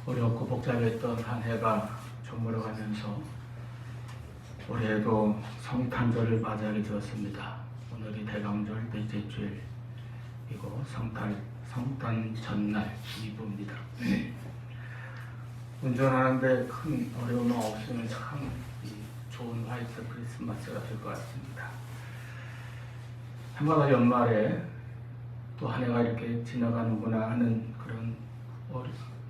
어렵고 복잡했던 한 해가 저물어가면서 올해에도 성탄절을 맞이하게 되었습니다. 오늘이 대강절 넷째 주일이고 성탄 전날 2부입니다. 운전하는데 큰 어려움 없으면 참 좋은 화이트 크리스마스가 될 것 같습니다. 해마다 연말에 또 한 해가 이렇게 지나가는구나 하는 그런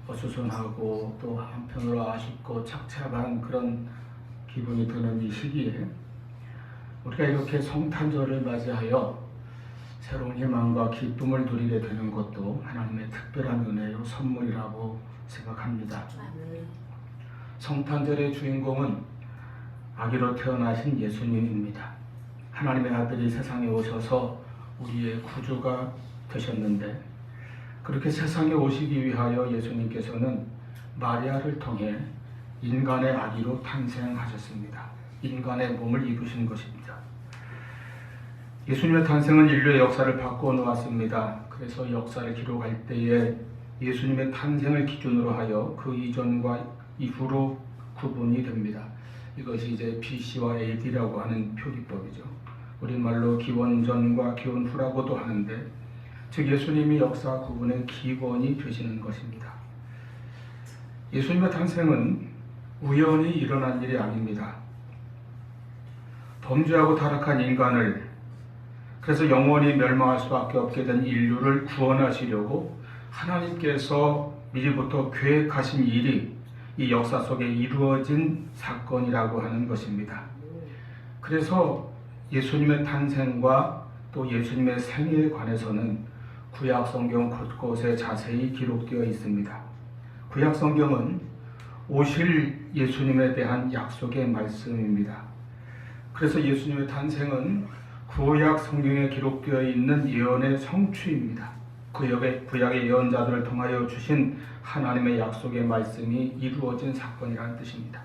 어수선하고 또 한편으로 아쉽고 착잡한 그런 기분이 드는 이 시기에 우리가 이렇게 성탄절을 맞이하여 새로운 희망과 기쁨을 누리게 되는 것도 하나님의 특별한 은혜요 선물이라고 생각합니다. 성탄절의 주인공은 아기로 태어나신 예수님입니다. 하나님의 아들이 세상에 오셔서 우리의 구주가 되셨는데 그렇게 세상에 오시기 위하여 예수님께서는 마리아를 통해 인간의 아기로 탄생하셨습니다. 인간의 몸을 입으신 것입니다. 예수님의 탄생은 인류의 역사를 바꿔 놓았습니다. 그래서 역사를 기록할 때에 예수님의 탄생을 기준으로 하여 그 이전과 이후로 구분이 됩니다. 이것이 이제 BC와 AD라고 하는 표기법이죠. 우리말로 기원전과 기원후라고도 하는데 즉 예수님이 역사 구분의 기본이 되시는 것입니다. 예수님의 탄생은 우연히 일어난 일이 아닙니다. 범죄하고 타락한 인간을 그래서 영원히 멸망할 수밖에 없게 된 인류를 구원하시려고 하나님께서 미리부터 계획하신 일이 이 역사 속에 이루어진 사건이라고 하는 것입니다. 그래서 예수님의 탄생과 또 예수님의 생애에 관해서는 구약 성경 곳곳에 자세히 기록되어 있습니다. 구약 성경은 오실 예수님에 대한 약속의 말씀입니다. 그래서 예수님의 탄생은 구약 성경에 기록되어 있는 예언의 성취입니다. 구약의 예언자들을 통하여 주신 하나님의 약속의 말씀이 이루어진 사건이라는 뜻입니다.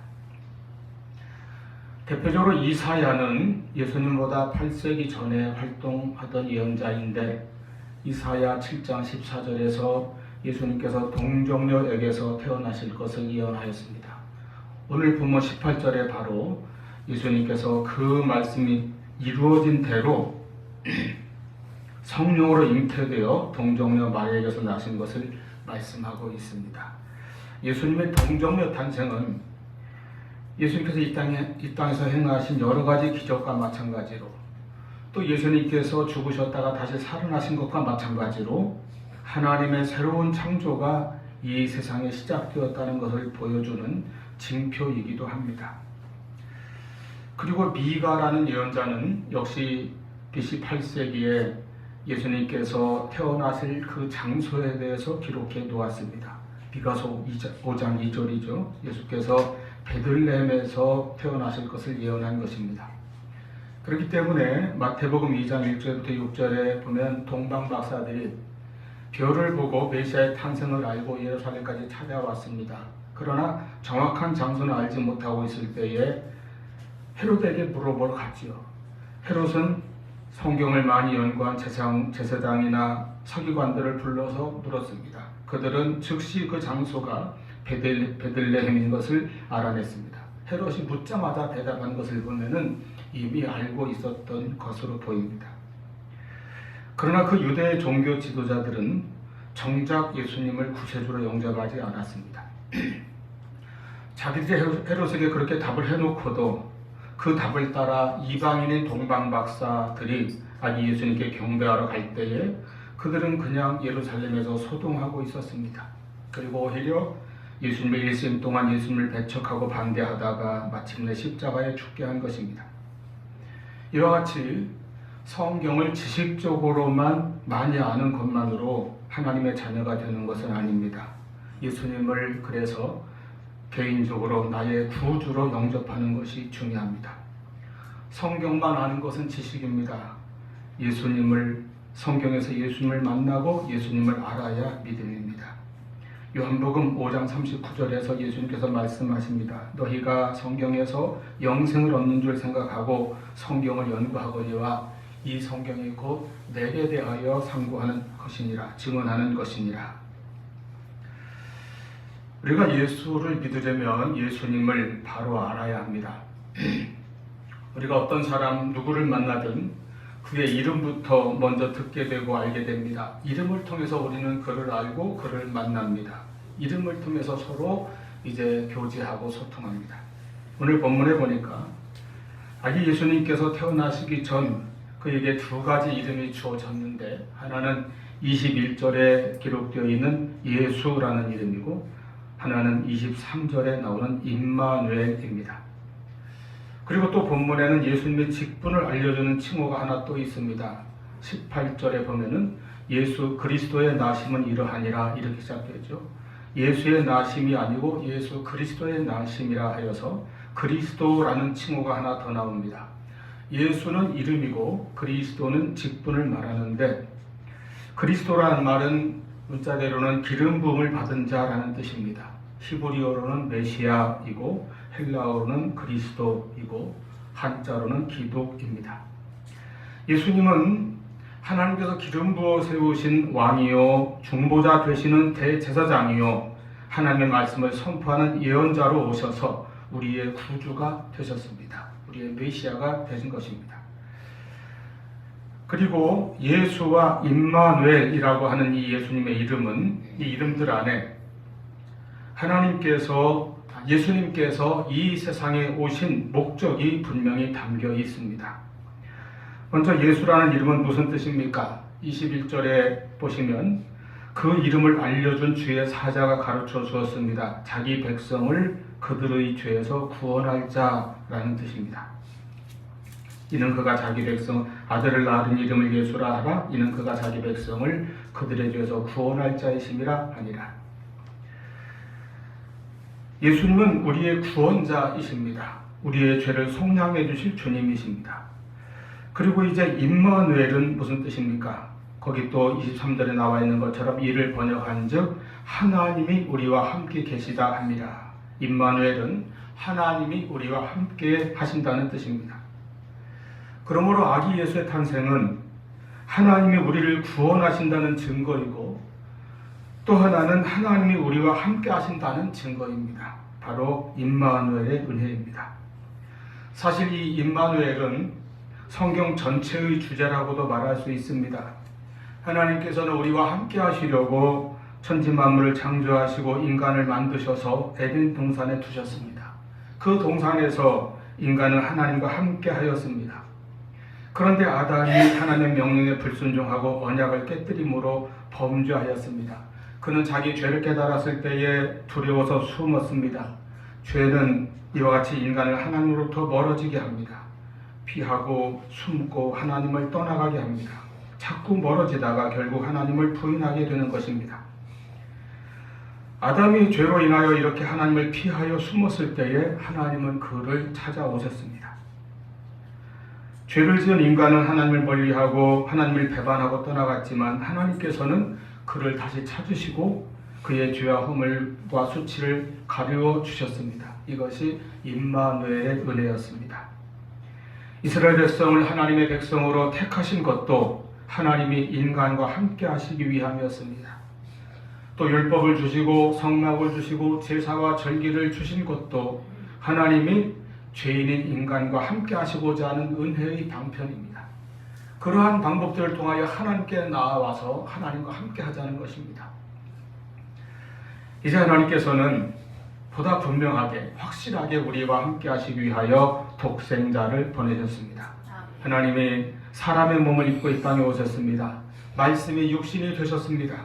대표적으로 이사야는 예수님보다 8세기 전에 활동하던 예언자인데 이사야 7장 14절에서 예수님께서 동정녀에게서 태어나실 것을 예언하였습니다. 오늘 본문 18절에 바로 예수님께서 그 말씀이 이루어진 대로 성령으로 잉태되어 동정녀 마리아에게서 나신 것을 말씀하고 있습니다. 예수님의 동정녀 탄생은 예수님께서 이 땅에서 행하신 여러 가지 기적과 마찬가지로 또 예수님께서 죽으셨다가 다시 살아나신 것과 마찬가지로 하나님의 새로운 창조가 이 세상에 시작되었다는 것을 보여주는 징표이기도 합니다. 그리고 미가라는 예언자는 역시 BC 8세기에 예수님께서 태어나실 그 장소에 대해서 기록해 놓았습니다. 미가서 5장 2절이죠. 예수께서 베들레헴에서 태어나실 것을 예언한 것입니다. 그렇기 때문에 마태복음 2장 1절부터 6절에 보면 동방박사들이 별을 보고 메시아의 탄생을 알고 예루살렘까지 찾아왔습니다. 그러나 정확한 장소는 알지 못하고 있을 때에 헤롯에게 물어보러 갔지요. 헤롯은 성경을 많이 연구한 제사장이나 서기관들을 불러서 물었습니다. 그들은 즉시 그 장소가 베들레헴인 것을 알아냈습니다. 헤롯이 묻자마자 대답한 것을 보면은 이미 알고 있었던 것으로 보입니다. 그러나 그 유대 종교 지도자들은 정작 예수님을 구세주로 영접하지 않았습니다. 자기들이 헤롯에게 그렇게 답을 해놓고도 그 답을 따라 이방인인 동방박사들이 아기 예수님께 경배하러 갈 때에 그들은 그냥 예루살렘에서 소동하고 있었습니다. 그리고 오히려 예수님의 일생 동안 예수님을 배척하고 반대하다가 마침내 십자가에 죽게 한 것입니다. 이와 같이 성경을 지식적으로만 많이 아는 것만으로 하나님의 자녀가 되는 것은 아닙니다. 예수님을 그래서 개인적으로 나의 구주로 영접하는 것이 중요합니다. 성경만 아는 것은 지식입니다. 성경에서 예수님을 만나고 예수님을 알아야 믿음입니다. 요한복음 5장 39절에서 예수님께서 말씀하십니다. 너희가 성경에서 영생을 얻는 줄 생각하고 성경을 연구하거니와 이 성경이 곧 내게 대하여 상고하는 것이니라, 증언하는 것이니라. 우리가 예수를 믿으려면 예수님을 바로 알아야 합니다. 우리가 어떤 사람 누구를 만나든 그의 이름부터 먼저 듣게 되고 알게 됩니다. 이름을 통해서 우리는 그를 알고 그를 만납니다. 이름을 통해서 서로 이제 교제하고 소통합니다. 오늘 본문에 보니까 아기 예수님께서 태어나시기 전 그에게 두 가지 이름이 주어졌는데, 하나는 21절에 기록되어 있는 예수라는 이름이고 하나는 23절에 나오는 임마누엘입니다. 그리고 또 본문에는 예수님의 직분을 알려주는 칭호가 하나 또 있습니다. 18절에 보면은 예수 그리스도의 나심은 이러하니라 이렇게 시작되죠. 예수의 나심이 아니고 예수 그리스도의 나심이라 하여서 그리스도라는 칭호가 하나 더 나옵니다. 예수는 이름이고 그리스도는 직분을 말하는데, 그리스도라는 말은 문자대로는 기름 부음을 받은 자라는 뜻입니다. 히브리어로는 메시아이고 헬라어로는 그리스도이고 한자로는 기독입니다. 예수님은 하나님께서 기름 부어 세우신 왕이요 중보자 되시는 대제사장이요 하나님의 말씀을 선포하는 예언자로 오셔서 우리의 구주가 되셨습니다. 우리의 메시아가 되신 것입니다. 그리고 예수와 임마누엘이라고 하는 이 예수님의 이름은, 이 이름들 안에 예수님께서 이 세상에 오신 목적이 분명히 담겨 있습니다. 먼저 예수라는 이름은 무슨 뜻입니까? 21절에 보시면 그 이름을 알려준 주의 사자가 가르쳐 주었습니다. 자기 백성을 그들의 죄에서 구원할 자라는 뜻입니다. 이는 그가 자기 백성 아들을 낳은 이름을 예수라 하라. 이는 그가 자기 백성을 그들의 죄에서 구원할 자이심이라 하니라. 예수님은 우리의 구원자이십니다. 우리의 죄를 속량해 주실 주님이십니다. 그리고 이제 임마누엘은 무슨 뜻입니까? 거기 또 23절에 나와 있는 것처럼 이를 번역한즉 하나님이 우리와 함께 계시다 합니다. 임마누엘은 하나님이 우리와 함께 하신다는 뜻입니다. 그러므로 아기 예수의 탄생은 하나님이 우리를 구원하신다는 증거이고, 또 하나는 하나님이 우리와 함께 하신다는 증거입니다. 바로 임마누엘의 은혜입니다. 사실 이 임마누엘은 성경 전체의 주제라고도 말할 수 있습니다. 하나님께서는 우리와 함께 하시려고 천지만물을 창조하시고 인간을 만드셔서 에덴 동산에 두셨습니다. 그 동산에서 인간은 하나님과 함께 하였습니다. 그런데 아담이 하나님의 명령에 불순종하고 언약을 깨뜨림으로 범죄하였습니다. 그는 자기 죄를 깨달았을 때에 두려워서 숨었습니다. 죄는 이와 같이 인간을 하나님으로부터 멀어지게 합니다. 피하고 숨고 하나님을 떠나가게 합니다. 자꾸 멀어지다가 결국 하나님을 부인하게 되는 것입니다. 아담이 죄로 인하여 이렇게 하나님을 피하여 숨었을 때에 하나님은 그를 찾아오셨습니다. 죄를 지은 인간은 하나님을 멀리하고 하나님을 배반하고 떠나갔지만 하나님께서는 그를 다시 찾으시고 그의 죄와 허물과 수치를 가르워 주셨습니다. 이것이 임마누엘의 은혜였습니다. 이스라엘 백성을 하나님의 백성으로 택하신 것도 하나님이 인간과 함께 하시기 위함이었습니다. 또 율법을 주시고 성막을 주시고 제사와 절기를 주신 것도 하나님이 죄인인 인간과 함께 하시고자 하는 은혜의 방편입니다. 그러한 방법들을 통하여 하나님께 나아와서 하나님과 함께 하자는 것입니다. 이제 하나님께서는 보다 분명하게 확실하게 우리와 함께 하시기 위하여 독생자를 보내셨습니다. 하나님이 사람의 몸을 입고 이 땅에 오셨습니다. 말씀이 육신이 되셨습니다.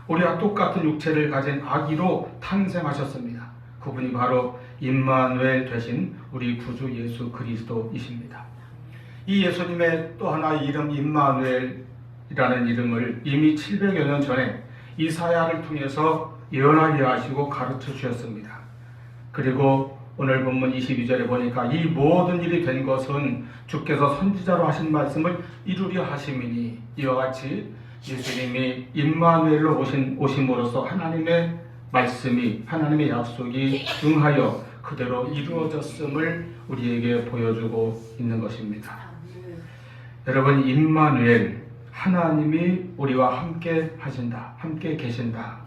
우리와 똑같은 육체를 가진 아기로 탄생하셨습니다. 그분이 바로 임마누엘 되신 우리 구주 예수 그리스도이십니다. 이 예수님의 또 하나의 이름 임마누엘이라는 이름을 이미 700여 년 전에 이사야를 통해서 예언하게 하시고 가르쳐 주셨습니다. 그리고 오늘 본문 22절에 보니까 이 모든 일이 된 것은 주께서 선지자로 하신 말씀을 이루려 하심이니, 이와 같이 예수님이 임마누엘로 오심으로써 하나님의 말씀이, 하나님의 약속이 응하여 그대로 이루어졌음을 우리에게 보여주고 있는 것입니다. 여러분, 임마누엘, 하나님이 우리와 함께 하신다, 함께 계신다.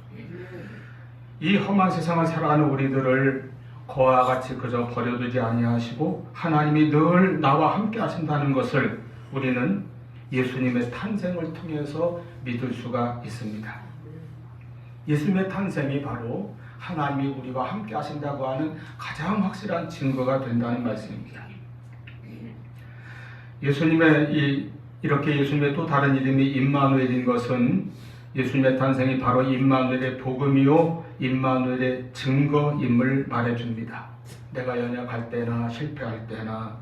이 험한 세상을 살아가는 우리들을 거와 같이 그저 버려두지 아니하시고 하나님이 늘 나와 함께 하신다는 것을 우리는 예수님의 탄생을 통해서 믿을 수가 있습니다. 예수님의 탄생이 바로 하나님이 우리와 함께 하신다고 하는 가장 확실한 증거가 된다는 말씀입니다. 이렇게 예수님의 또 다른 이름이 임마누엘인 것은 예수님의 탄생이 바로 임마누엘의 복음이요 임마누엘의 증거임을 말해줍니다. 내가 연약할 때나 실패할 때나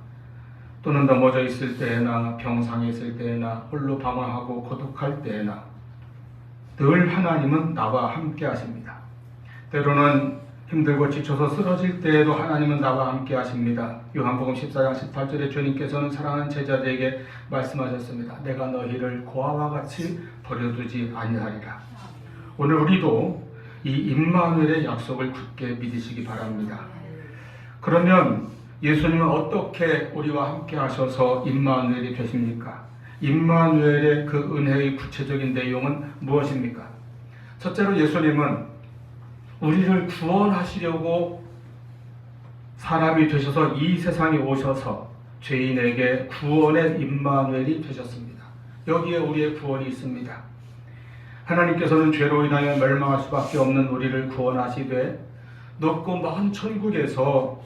또는 넘어져 있을 때나 병상에 있을 때나 홀로 방황하고 고독할 때나 늘 하나님은 나와 함께 하십니다. 때로는 힘들고 지쳐서 쓰러질 때에도 하나님은 나와 함께 하십니다. 요한복음 14장 18절에 주님께서는 사랑하는 제자들에게 말씀하셨습니다. 내가 너희를 고아와 같이 버려두지 아니하리라. 오늘 우리도 이 임마누엘의 약속을 굳게 믿으시기 바랍니다. 그러면 예수님은 어떻게 우리와 함께 하셔서 임마누엘이 되십니까? 임마누엘의 그 은혜의 구체적인 내용은 무엇입니까? 첫째로 예수님은 우리를 구원하시려고 사람이 되셔서 이 세상에 오셔서 죄인에게 구원의 임마누엘이 되셨습니다. 여기에 우리의 구원이 있습니다. 하나님께서는 죄로 인하여 멸망할 수밖에 없는 우리를 구원하시되 높고 먼 천국에서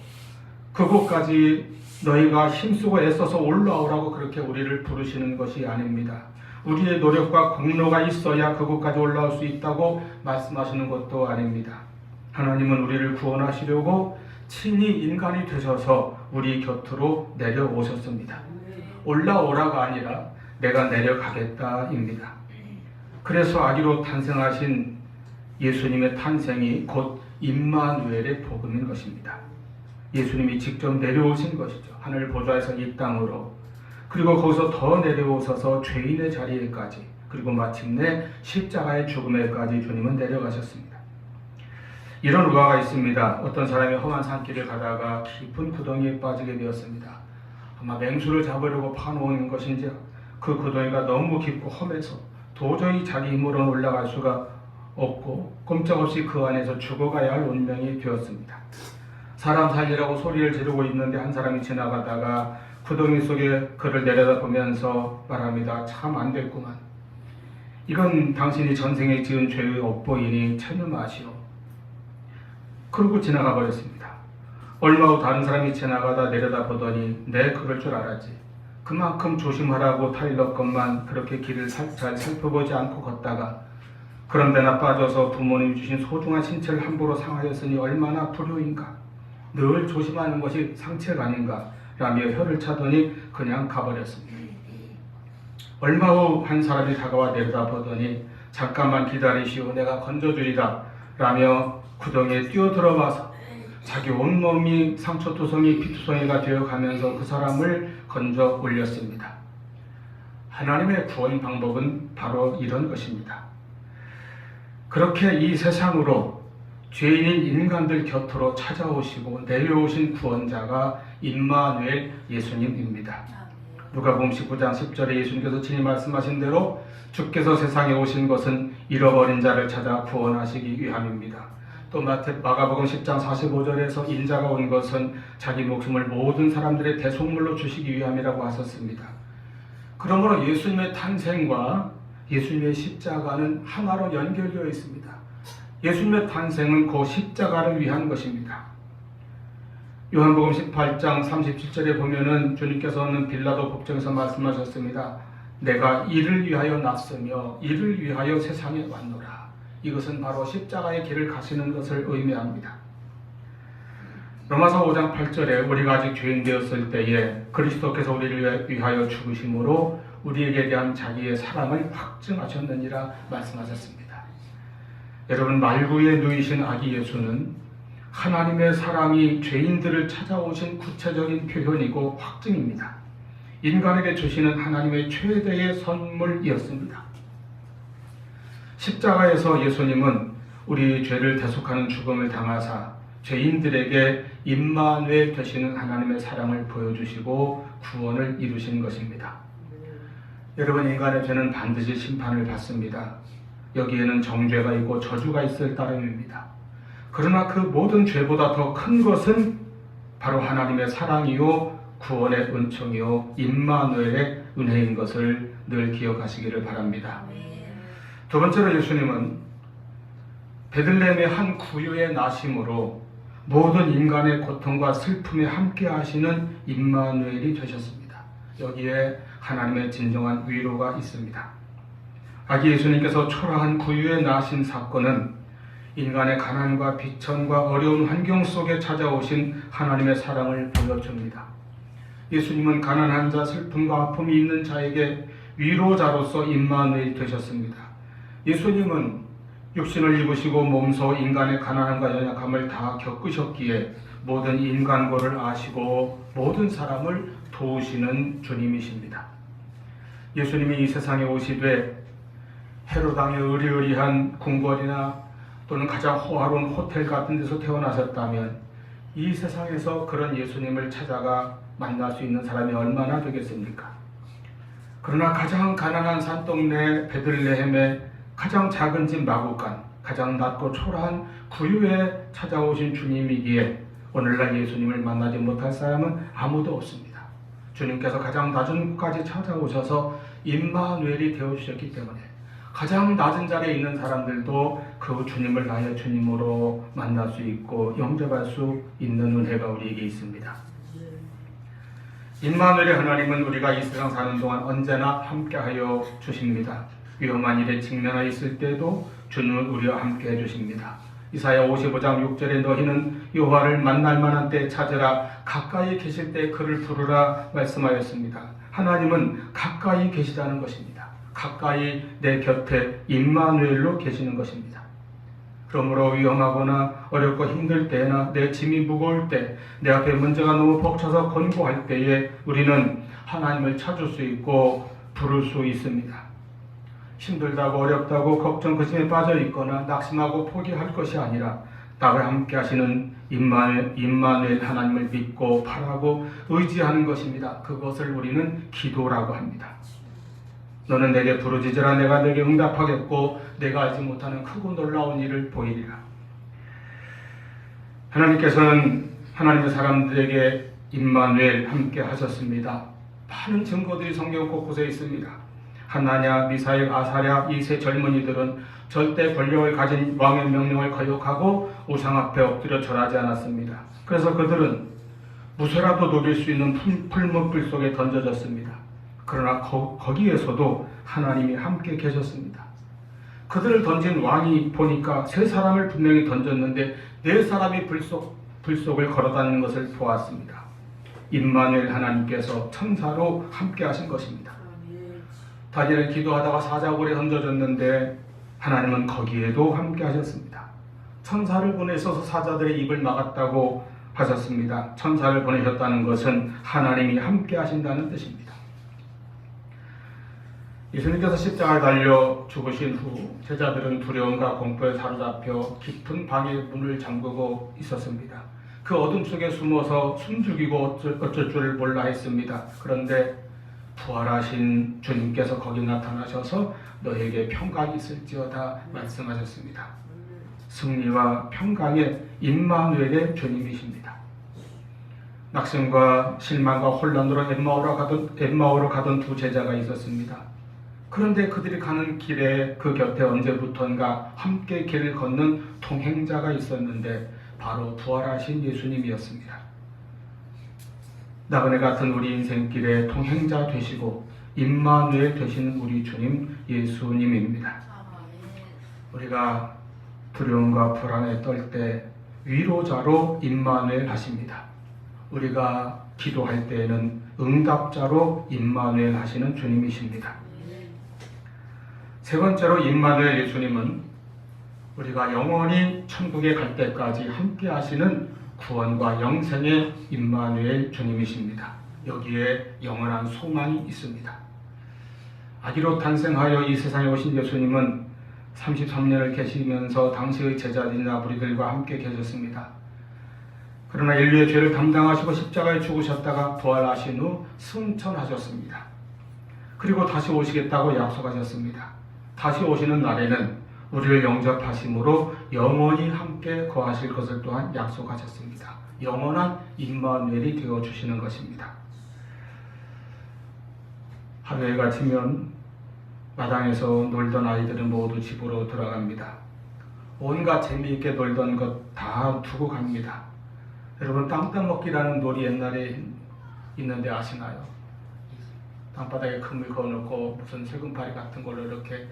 그곳까지 너희가 힘쓰고 애써서 올라오라고 그렇게 우리를 부르시는 것이 아닙니다. 우리의 노력과 공로가 있어야 그곳까지 올라올 수 있다고 말씀하시는 것도 아닙니다. 하나님은 우리를 구원하시려고 친히 인간이 되셔서 우리 곁으로 내려오셨습니다. 올라오라가 아니라 내가 내려가겠다입니다. 그래서 아기로 탄생하신 예수님의 탄생이 곧 임마누엘의 복음인 것입니다. 예수님이 직접 내려오신 것이죠. 하늘 보좌에서 이 땅으로, 그리고 거기서 더 내려오셔서 죄인의 자리에까지, 그리고 마침내 십자가의 죽음에까지 주님은 내려가셨습니다. 이런 우화가 있습니다. 어떤 사람이 험한 산길을 가다가 깊은 구덩이에 빠지게 되었습니다. 아마 맹수를 잡으려고 파놓은 것인지 그 구덩이가 너무 깊고 험해서 도저히 자기 힘으로는 올라갈 수가 없고 꼼짝없이 그 안에서 죽어가야 할 운명이 되었습니다. 사람 살리라고 소리를 지르고 있는데 한 사람이 지나가다가 구덩이 속에 그를 내려다보면서 말합니다. 참 안 됐구만. 이건 당신이 전생에 지은 죄의 업보이니 천을 마시오. 그러고 지나가 버렸습니다. 얼마 후 다른 사람이 지나가다 내려다보더니 내 그럴 줄 알았지. 그만큼 조심하라고 타일렀건만 그렇게 길을 잘 살펴보지 않고 걷다가 그런 데나 빠져서 부모님이 주신 소중한 신체를 함부로 상하였으니 얼마나 불효인가. 늘 조심하는 것이 상책 아닌가 라며 혀를 차더니 그냥 가버렸습니다. 얼마 후 한 사람이 다가와 내려다보더니 잠깐만 기다리시오, 내가 건져주리라 라며 구덩이에 뛰어들어와서 자기 온몸이 상처투성이 피투성이가 되어가면서 그 사람을 건져 올렸습니다. 하나님의 구원 방법은 바로 이런 것입니다. 그렇게 이 세상으로 죄인인 인간들 곁으로 찾아오시고 내려오신 구원자가 임마누엘 예수님입니다. 누가복음 19장 10절에 예수님께서 친히 말씀하신 대로 주께서 세상에 오신 것은 잃어버린 자를 찾아 구원하시기 위함입니다. 또 마가복음 10장 45절에서 인자가 온 것은 자기 목숨을 모든 사람들의 대속물로 주시기 위함이라고 하셨습니다. 그러므로 예수님의 탄생과 예수님의 십자가는 하나로 연결되어 있습니다. 예수님의 탄생은 그 십자가를 위한 것입니다. 요한복음 18장 37절에 보면은 주님께서는 빌라도 법정에서 말씀하셨습니다. 내가 이를 위하여 났으며 이를 위하여 세상에 왔노라. 이것은 바로 십자가의 길을 가시는 것을 의미합니다. 로마서 5장 8절에 우리가 아직 죄인 되었을 때에 그리스도께서 우리를 위하여 죽으심으로 우리에게 대한 자기의 사랑을 확증하셨느니라 말씀하셨습니다. 여러분, 말구에 누이신 아기 예수는 하나님의 사랑이 죄인들을 찾아오신 구체적인 표현이고 확증입니다. 인간에게 주시는 하나님의 최대의 선물이었습니다. 십자가에서 예수님은 우리 죄를 대속하는 죽음을 당하사 죄인들에게 임마누엘 되시는 하나님의 사랑을 보여주시고 구원을 이루신 것입니다. 여러분, 인간의 죄는 반드시 심판을 받습니다. 여기에는 정죄가 있고 저주가 있을 따름입니다. 그러나 그 모든 죄보다 더 큰 것은 바로 하나님의 사랑이요 구원의 은총이요 임마누엘의 은혜인 것을 늘 기억하시기를 바랍니다. 두 번째로 예수님은 베들레헴의 한 구유의 나심으로 모든 인간의 고통과 슬픔에 함께 하시는 임마누엘이 되셨습니다. 여기에 하나님의 진정한 위로가 있습니다. 아기 예수님께서 초라한 구유에 나신 사건은 인간의 가난과 비천과 어려운 환경 속에 찾아오신 하나님의 사랑을 보여줍니다. 예수님은 가난한 자, 슬픔과 아픔이 있는 자에게 위로자로서 임마누엘이 되셨습니다. 예수님은 육신을 입으시고 몸소 인간의 가난함과 연약함을 다 겪으셨기에 모든 인간고를 아시고 모든 사람을 도우시는 주님이십니다. 예수님이 이 세상에 오시되 헤로당의 의리의리한 궁궐이나 또는 가장 호화로운 호텔 같은 데서 태어나셨다면 이 세상에서 그런 예수님을 찾아가 만날 수 있는 사람이 얼마나 되겠습니까? 그러나 가장 가난한 산동네 베들레헴의 가장 작은 집 마구간, 가장 낮고 초라한 구유에 찾아오신 주님이기에 오늘날 예수님을 만나지 못할 사람은 아무도 없습니다. 주님께서 가장 낮은 곳까지 찾아오셔서 임마누엘이 되어주셨기 때문에 가장 낮은 자리에 있는 사람들도 그 주님을 나의 주님으로 만날 수 있고 영접할 수 있는 은혜가 우리에게 있습니다. 임마누엘의 하나님은 우리가 이 세상 사는 동안 언제나 함께하여 주십니다. 위험한 일에 직면하여 있을 때도 주님은 우리와 함께 해주십니다. 이사야 55장 6절에 너희는 여호와를 만날 만한 때 찾으라 가까이 계실 때 그를 부르라 말씀하였습니다. 하나님은 가까이 계시다는 것입니다. 가까이 내 곁에 임마누엘로 계시는 것입니다. 그러므로 위험하거나 어렵고 힘들 때나 내 짐이 무거울 때, 내 앞에 문제가 너무 벅차서 권고할 때에 우리는 하나님을 찾을 수 있고 부를 수 있습니다. 힘들다고 어렵다고 걱정 근심에 빠져 있거나 낙심하고 포기할 것이 아니라 나와 함께 하시는 임마누엘 하나님을 믿고 바라고 의지하는 것입니다. 그것을 우리는 기도라고 합니다. 너는 내게 부르짖으라 내가 내게 응답하겠고 내가 알지 못하는 크고 놀라운 일을 보이리라. 하나님께서는 하나님의 사람들에게 임마누엘 함께 하셨습니다. 많은 증거들이 성경 곳곳에 있습니다. 하나냐, 미사엘, 아사랴 이 세 젊은이들은 절대 권력을 가진 왕의 명령을 거역하고 우상 앞에 엎드려 절하지 않았습니다. 그래서 그들은 무쇠라도 녹일 수 있는 풀무불 속에 던져졌습니다. 그러나 거기에서도 하나님이 함께 계셨습니다. 그들을 던진 왕이 보니까 세 사람을 분명히 던졌는데 네 사람이 불 속을 걸어다니는 것을 보았습니다. 임마누엘 하나님께서 천사로 함께 하신 것입니다. 다니엘은 기도하다가 사자굴에 던져졌는데 하나님은 거기에도 함께 하셨습니다. 천사를 보내셔서 사자들의 입을 막았다고 하셨습니다. 천사를 보내셨다는 것은 하나님이 함께 하신다는 뜻입니다. 예수님께서 십자가에 달려 죽으신 후 제자들은 두려움과 공포에 사로잡혀 깊은 방의 문을 잠그고 있었습니다. 그 어둠 속에 숨어서 숨죽이고 어쩔 줄을 몰라 했습니다. 그런데 부활하신 주님께서 거기 나타나셔서 너에게 평강이 있을지어다 말씀하셨습니다. 승리와 평강의 임마누엘의 주님이십니다. 낙심과 실망과 혼란으로 엠마오로 가던 두 제자가 있었습니다. 그런데 그들이 가는 길에 그 곁에 언제부턴가 함께 길을 걷는 동행자가 있었는데 바로 부활하신 예수님이었습니다. 나그네 같은 우리 인생길에 동행자 되시고 임마누엘 되시는 우리 주님 예수님입니다. 우리가 두려움과 불안에 떨 때 위로자로 임마누엘 하십니다. 우리가 기도할 때에는 응답자로 임마누엘 하시는 주님이십니다. 세 번째로 임마누엘 예수님은 우리가 영원히 천국에 갈 때까지 함께 하시는 구원과 영생의 임마누엘 주님이십니다. 여기에 영원한 소망이 있습니다. 아기로 탄생하여 이 세상에 오신 예수님은 33년을 계시면서 당시의 제자들이나 무리들과 함께 계셨습니다. 그러나 인류의 죄를 담당하시고 십자가에 죽으셨다가 부활하신 후 승천하셨습니다. 그리고 다시 오시겠다고 약속하셨습니다. 다시 오시는 날에는 우리를 영접하심으로 영원히 함께 거하실 것을 또한 약속하셨습니다. 영원한 임마누엘이 되어주시는 것입니다. 하루해가 지면 마당에서 놀던 아이들은 모두 집으로 돌아갑니다. 온갖 재미있게 놀던 것 다 두고 갑니다. 여러분, 땅 따먹기라는 놀이 옛날에 있는데 아시나요? 땅바닥에 그물 그어놓고 무슨 세금파리 같은 걸로 이렇게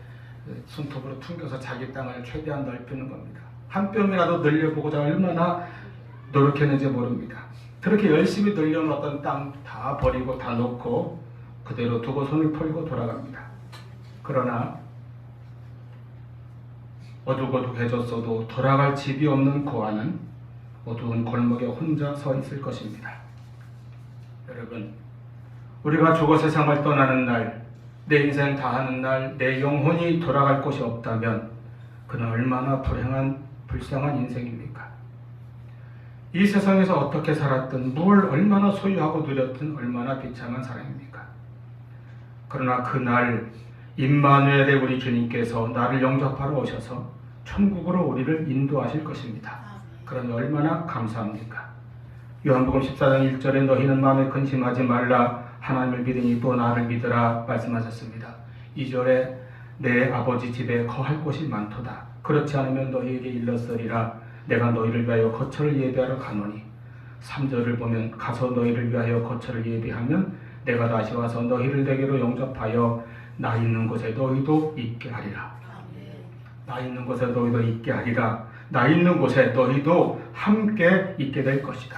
손톱으로 퉁겨서 자기 땅을 최대한 넓히는 겁니다. 한 뼘이라도 늘려보고자 얼마나 노력했는지 모릅니다. 그렇게 열심히 늘려놓았던 땅 다 버리고 다 놓고 그대로 두고 손을 털고 돌아갑니다. 그러나 어둑어둑해졌어도 돌아갈 집이 없는 고아는 어두운 골목에 혼자 서 있을 것입니다. 여러분, 우리가 죽어 세상을 떠나는 날, 내 인생 다하는 날, 내 영혼이 돌아갈 곳이 없다면 그는 얼마나 불쌍한 인생입니까? 이 세상에서 어떻게 살았든 뭘 얼마나 소유하고 누렸든 얼마나 비참한 사람입니까? 그러나 그날 임마누엘의 우리 주님께서 나를 영접하러 오셔서 천국으로 우리를 인도하실 것입니다. 그러니 얼마나 감사합니까? 요한복음 14장 1절에 너희는 마음에 근심하지 말라 하나님을 믿으니 또 나를 믿으라 말씀하셨습니다. 2절에 내 아버지 집에 거할 곳이 많도다. 그렇지 않으면 너희에게 일렀으리라 내가 너희를 위하여 거처를 예비하러 가노니 3절을 보면 가서 너희를 위하여 거처를 예비하면 내가 다시 와서 너희를 내게로 영접하여 나 있는 곳에 너희도 있게 하리라. 나 있는 곳에 너희도 있게 하리라. 나 있는 곳에 너희도 함께 있게 될 것이다.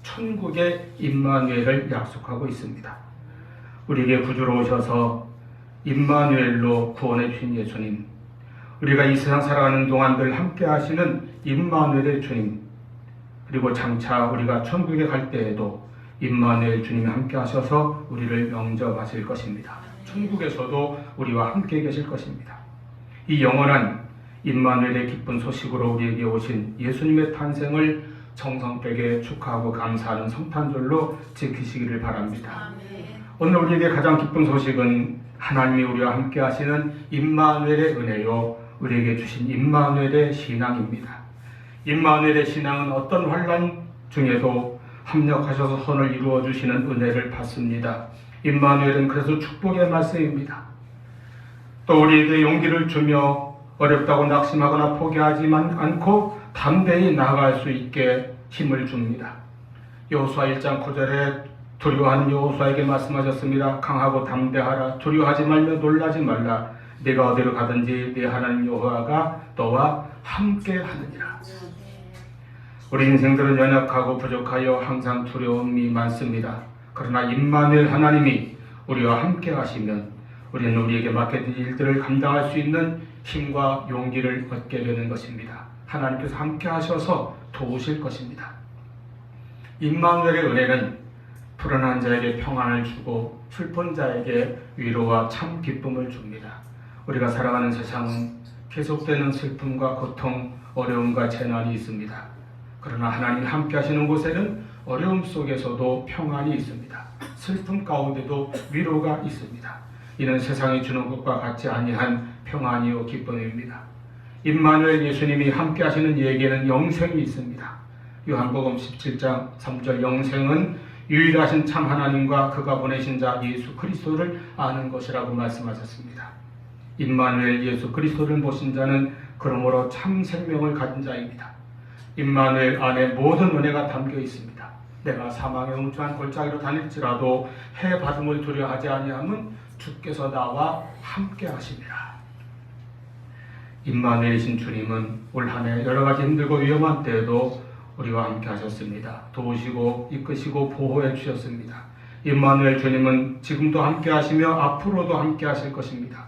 천국의 임마누엘을 약속하고 있습니다. 우리에게 구주로 오셔서 임마누엘로 구원해 주신 예수님, 우리가 이 세상 살아가는 동안들 함께 하시는 임마누엘의 주님, 그리고 장차 우리가 천국에 갈 때에도 임마누엘 주님이 함께 하셔서 우리를 영접하실 것입니다. 천국에서도 우리와 함께 계실 것입니다. 이 영원한 임마누엘의 기쁜 소식으로 우리에게 오신 예수님의 탄생을 정성되게 축하하고 감사하는 성탄절로 지키시기를 바랍니다. 오늘 우리에게 가장 기쁜 소식은 하나님이 우리와 함께 하시는 임마누엘의 은혜요, 우리에게 주신 임마누엘의 신앙입니다. 임마누엘의 신앙은 어떤 환난 중에도 합력하셔서 선을 이루어 주시는 은혜를 받습니다. 임마누엘은 그래서 축복의 말씀입니다. 또 우리에게 용기를 주며 어렵다고 낙심하거나 포기하지만 않고 담대히 나아갈 수 있게 힘을 줍니다. 여호수아 1장 9절에 두려워하는 여호수아에게 말씀하셨습니다. 강하고 담대하라. 두려워하지 말며 놀라지 말라. 네가 어디로 가든지 네 하나님 여호와가 너와 함께 하느니라. 우리 인생들은 연약하고 부족하여 항상 두려움이 많습니다. 그러나 임마누엘 하나님이 우리와 함께 하시면 우리는 우리에게 맡겨진 일들을 감당할 수 있는 힘과 용기를 얻게 되는 것입니다. 하나님께서 함께 하셔서 도우실 것입니다. 임마누엘의 은혜는 불안한 자에게 평안을 주고 슬픈 자에게 위로와 참 기쁨을 줍니다. 우리가 살아가는 세상은 계속되는 슬픔과 고통, 어려움과 재난이 있습니다. 그러나 하나님이 함께 하시는 곳에는 어려움 속에서도 평안이 있습니다. 슬픔 가운데도 위로가 있습니다. 이는 세상이 주는 것과 같지 아니한 평안이요 기쁨입니다. 임마누엘 예수님이 함께 하시는 이에게는 영생이 있습니다. 요한복음 17장 3절 영생은 유일하신 참 하나님과 그가 보내신 자 예수 그리스도를 아는 것이라고 말씀하셨습니다. 임마누엘 예수 그리스도를 모신 자는 그러므로 참 생명을 가진 자입니다. 임마누엘 안에 모든 은혜가 담겨 있습니다. 내가 사망의 웅장한 골짜기로 다닐지라도 해 받음을 두려워하지 아니함은 주께서 나와 함께 하시리라. 임마누엘이신 주님은 올 한 해 여러 가지 힘들고 위험한 때에도 우리와 함께 하셨습니다. 도우시고 이끄시고 보호해 주셨습니다. 임마누엘 주님은 지금도 함께 하시며 앞으로도 함께 하실 것입니다.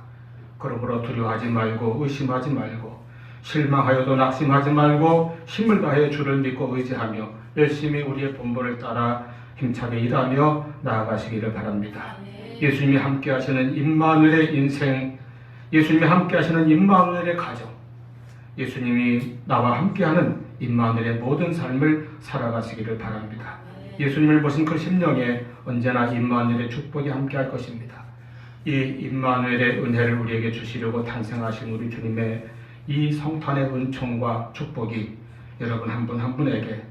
그러므로 두려워하지 말고 의심하지 말고 실망하여도 낙심하지 말고 힘을 다해 주를 믿고 의지하며 열심히 우리의 본분을 따라 힘차게 일하며 나아가시기를 바랍니다. 예수님이 함께 하시는 임마누엘의 인생, 예수님이 함께 하시는 임마누엘의 가정, 예수님이 나와 함께하는 임마누엘의 모든 삶을 살아가시기를 바랍니다. 예수님을 모신 그 심령에 언제나 임마누엘의 축복이 함께할 것입니다. 이 임마누엘의 은혜를 우리에게 주시려고 탄생하신 우리 주님의 이 성탄의 은총과 축복이 여러분 한 분 한 분에게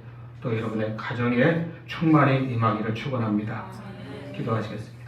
또 여러분의 가정에 충만히 임하기를 축원합니다. 기도하시겠습니다.